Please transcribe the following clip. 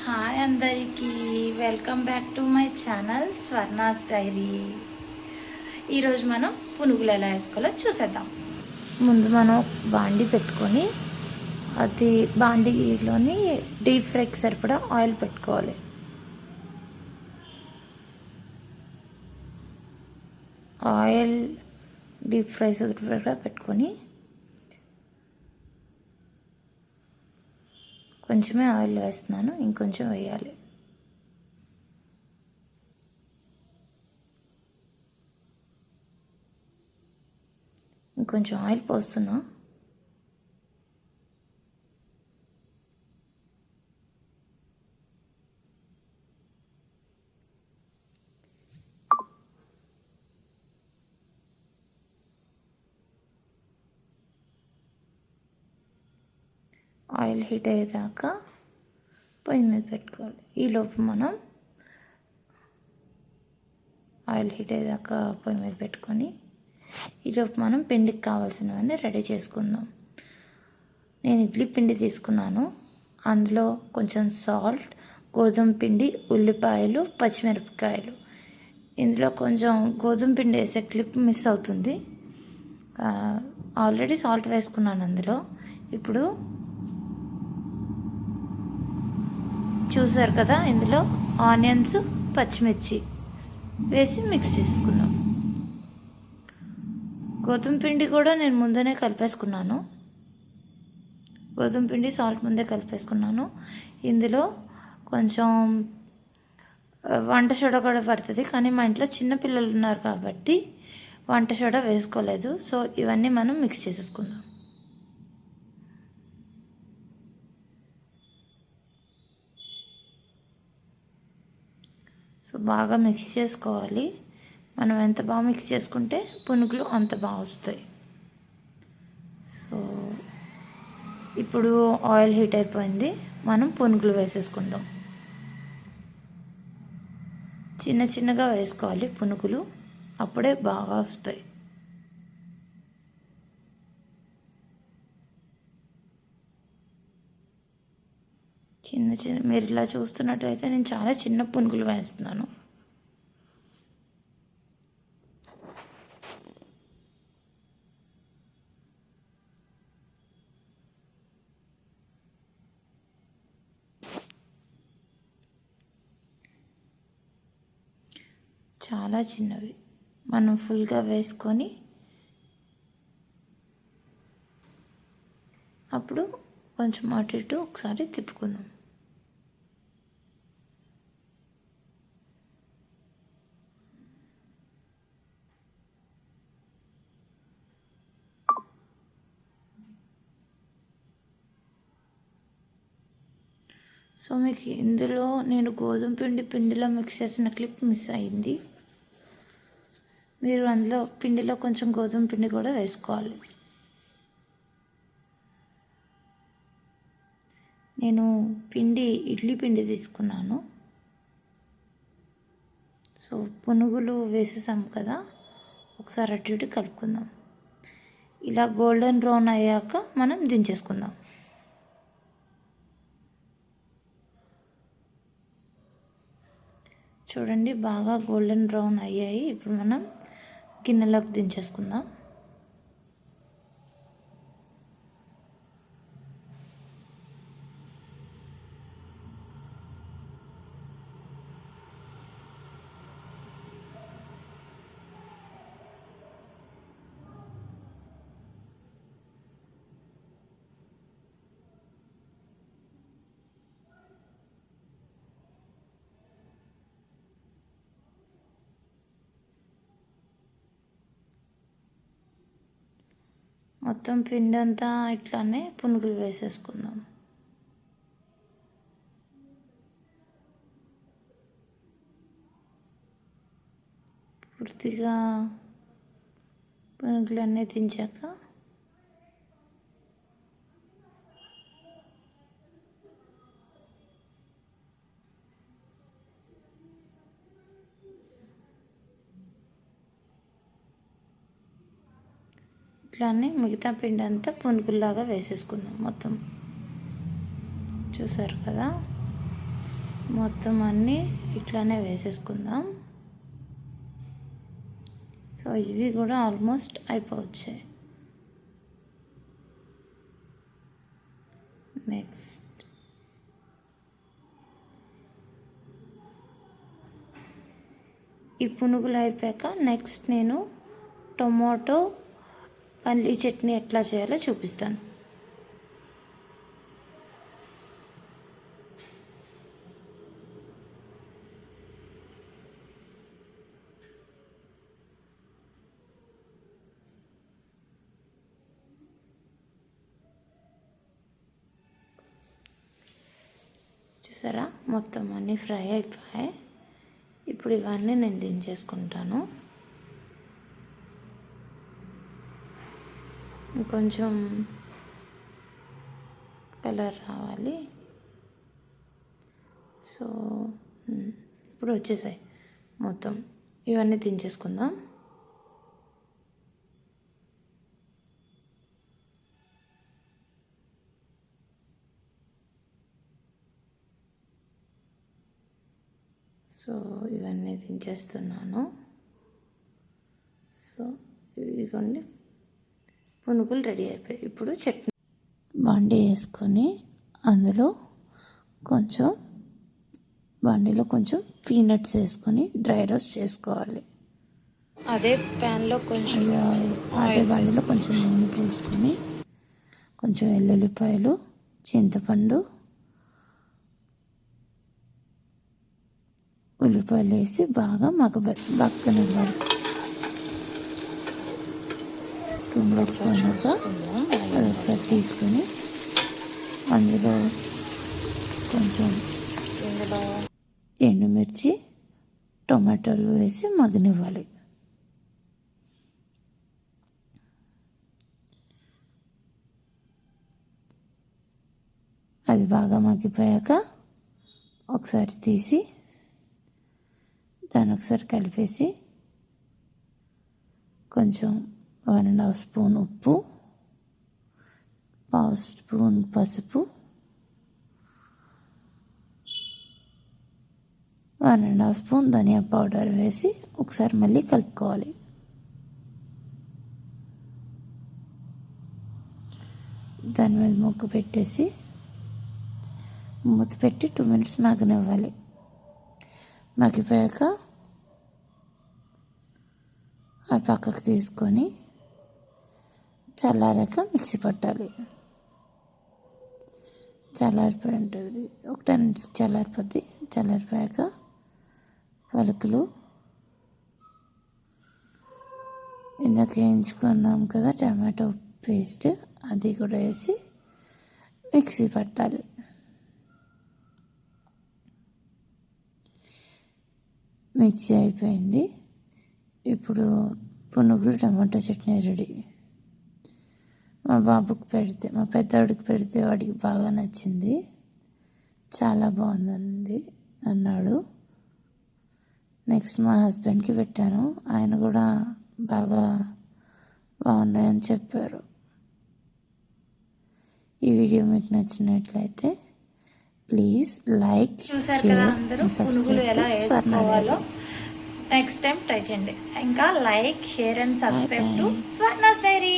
Hi అందరికీ, welcome back to my channel Swarna's diary. ఈరోజు మనం పునుగులు ఎలా వేసుకోవాలో చూసేద్దాం. ముందు మనం బాండి పెట్టుకొని అది బాండీలోని డీప్ ఫ్రైకి సరిపడా ఆయిల్ పెట్టుకోవాలి. ఆయిల్ డీప్ ఫ్రై సరిపడా పెట్టుకొని కొంచెమే ఆయిల్ వేస్తున్నాను, ఇంకొంచెం వేయాలి. ఇంకొంచెం ఆయిల్ పోస్తున్నా. ఆయిల్ హీట్ అయ్యేదాకా పొయ్యి మీద పెట్టుకోవాలి. ఈలోపు మనం ఆయిల్ హీట్ అయ్యేదాకా పొయ్యి మీద పెట్టుకొని ఈలోపు మనం పిండికి కావాల్సినవన్నీ రెడీ చేసుకుందాం. నేను ఇడ్లీ పిండి తీసుకున్నాను. అందులో కొంచెం సాల్ట్, గోధుమ పిండి, ఉల్లిపాయలు, పచ్చిమిరపకాయలు. ఇందులో కొంచెం గోధుమ పిండి వేసే క్లిప్ మిస్ అవుతుంది. ఆల్రెడీ సాల్ట్ వేసుకున్నాను అందులో. ఇప్పుడు చూసారు కదా, ఇందులో ఆనియన్స్, పచ్చిమిర్చి వేసి మిక్స్ చేసుకుందాం. గోధుమ పిండి కూడా నేను ముందునే కలిపేసుకున్నాను. గోధుమ పిండి, సాల్ట్ ముందే కలిపేసుకున్నాను. ఇందులో కొంచెం వంట సోడా కూడా పడుతుంది, కానీ మా ఇంట్లో చిన్నపిల్లలు ఉన్నారు కాబట్టి వంట సోడా వేసుకోలేదు. సో ఇవన్నీ మనం మిక్స్ చేసేసుకుందాం. సో బాగా మిక్స్ చేసుకోవాలి. మనం ఎంత బాగా మిక్స్ చేసుకుంటే పునుగులు అంత బాగా వస్తాయి. సో ఇప్పుడు ఆయిల్ హీట్ అయిపోయింది, మనం పునుగులు వేసేసుకుందాం. చిన్న చిన్నగా వేసుకోవాలి పునుగులు, అప్పుడే బాగా వస్తాయి. చిన్న చిన్న మీరు ఇలా చూస్తున్నట్టయితే నేను చాలా చిన్న పునుగులు వేస్తున్నాను. చాలా చిన్నవి మనం ఫుల్గా వేసుకొని అప్పుడు కొంచెం అటు ఇటు ఒకసారి తిప్పుకుందాం. సో మీకు ఇందులో నేను గోధుమ పిండిలో మిక్స్ చేసిన క్లిప్ మిస్ అయింది. మీరు అందులో పిండిలో కొంచెం గోధుమ పిండి కూడా వేసుకోవాలి. నేను ఇడ్లీ పిండి తీసుకున్నాను. సో పునుగులు వేసేసాము కదా, ఒకసారి అటు ఇటు కలుపుకుందాం. ఇలా గోల్డెన్ బ్రౌన్ అయ్యాక మనం దించేసుకుందాం. చూడండి, బాగా గోల్డెన్ బ్రౌన్ అయ్యాయి. ఇప్పుడు మనం గిన్నెలోకి దించేసుకుందాం. మొత్తం పిండి అంతా ఇట్లానే పునుగులు వేసేసుకుందాం. పూర్తిగా పునుగులన్నీ తించాక ఇట్లానే మిగతా పిండి అంతా పునుగుల్లాగా వేసేసుకుందాం మొత్తం. చూసారు కదా, మొత్తం అన్నీ ఇట్లానే వేసేసుకుందాం. సో ఇవి కూడా ఆల్మోస్ట్ అయిపోవచ్చాయి. నెక్స్ట్ ఈ పునుగులు అయిపోయాక నెక్స్ట్ నేను టొమాటో పల్లీ చట్నీ ఎట్లా చేయాలో చూపిస్తాను. చూసారా, మొత్తం అన్నీ ఫ్రై అయిపోయాయి. ఇప్పుడు ఇవన్నీ నేను దించేసుకుంటాను. కొంచెం కలర్ రావాలి. సో ఇప్పుడు వచ్చేసాయి మొత్తం. ఇవన్నీ దించేసుకుందాం. సో ఇవన్నీ దించేస్తున్నాను. సో ఇదిగోండి, పునుగులు రెడీ అయిపోయాయి. ఇప్పుడు చట్నీ బండి వేసుకొని బండిలో కొంచెం పీనట్స్ వేసుకొని డ్రై రోస్ట్ చేసుకోవాలి. అదే ప్యాన్లో అదే బండిలో కొంచెం నూనె పోసుకొని కొంచెం వెల్లుల్లిపాయలు, చింతపండు, ఉల్లిపాయలు వేసి బాగా మగ్గనివ్వాలి. 2 మినిట్స్ పోయినాక అది ఒకసారి తీసుకొని అందులో కొంచెం ఎండుమిర్చి, టొమాటోలు వేసి మగ్గనివ్వాలి. అది బాగా మగ్గిపోయాక ఒకసారి తీసి దాన్ని ఒకసారి కలిపేసి కొంచెం 1.5 స్పూన్ ఉప్పు, 1/2 స్పూన్ పసుపు, 1.5 స్పూన్ ధనియా పౌడర్ వేసి ఒకసారి మళ్ళీ కలుపుకోవాలి. దాని మీద మూత పెట్టి 2 మినిట్స్ మగ్గనివ్వాలి. మగ్గిపోయాక అది పక్కకు తీసుకొని చల్లారాక మిక్సీ పట్టాలి. చల్లారిపోయి ఉంటుంది, ఒక 10 మినిట్స్ చల్లారిపోద్ది. చల్లారిపోయాక పలుకులు ఇందాక వేయించుకున్నాం కదా టమాటో పేస్ట్, అది కూడా వేసి మిక్సీ పట్టాలి. మిక్సీ అయిపోయింది. ఇప్పుడు పునుగులు టమాటో చట్నీ రెడీ. మా పెద్దవాడికి పెడితే వాడికి బాగా నచ్చింది. చాలా బాగుంది అన్నాడు. నెక్స్ట్ మా హస్బెండ్కి పెట్టాను, ఆయన కూడా బాగా బాగున్నాయని చెప్పారు. ఈ వీడియో మీకు నచ్చినట్లయితే please like, share and subscribe to Swarna diaries. Next time try చేయండి. ఇంకా like, share and subscribe to Swarna's dairy.